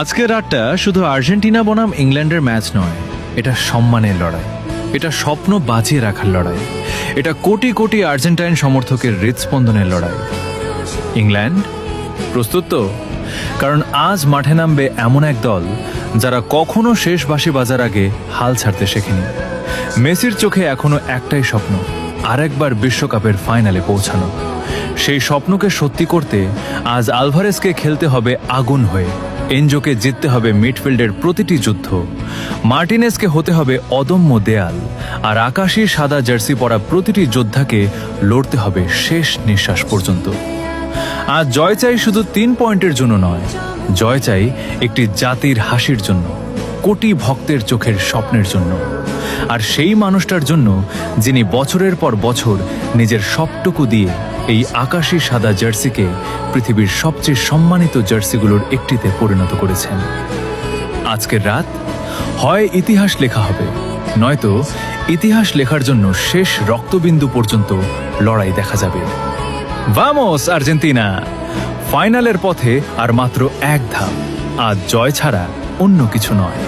আজকের রাতটা শুধু আর্জেন্টিনা বনাম ইংল্যান্ডের ম্যাচ নয়, এটা সম্মানের লড়াই, এটা স্বপ্ন বাঁচিয়ে রাখার লড়াই, এটা কোটি কোটি আর্জেন্টাইন সমর্থকের হৃদস্পন্দনের লড়াই। ইংল্যান্ড প্রস্তুত তো? কারণ আজ মাঠে নামবে এমন এক দল যারা কখনো শেষ বাঁশি বাজার আগে হাল ছাড়তে শেখেনি। মেসির চোখে এখনো একটাই স্বপ্ন, আরেকবার বিশ্বকাপের ফাইনালে পৌঁছানো। সেই স্বপ্নকে সত্যি করতে আজ আলভারেজকে খেলতে হবে আগুন হয়ে, এনজোকে জিততে হবে মিডফিল্ডের প্রতিটি যুদ্ধ, মার্টিনেজকে হতে হবে অদম্য দেয়াল, আর আকাশী সাদা জার্সি পরা প্রতিটি যোদ্ধাকে লড়তে হবে শেষ নিঃশ্বাস পর্যন্ত। আজ জয় চাই শুধু 3 পয়েন্টের জন্য নয়, জয় চাই একটি জাতির হাসির জন্য, কোটি ভক্তের চোখের স্বপ্নের জন্য, আর সেই মানুষটার জন্য যিনি বছরের পর বছর নিজের সবটুকু দিয়ে এই আকাশী সাদা জার্সিকে পৃথিবীর সবচেয়ে সম্মানিত জার্সিগুলোর একটিতে পরিণত করেছেন। আজকের রাত হয় ইতিহাস লেখা হবে, নয়তো ইতিহাস লেখার জন্য শেষ রক্তবিন্দু পর্যন্ত লড়াই দেখা যাবে। Vamos Argentina! ফাইনালের পথে আর মাত্র এক ধাপ, আজ জয় ছাড়া অন্য কিছু নয়।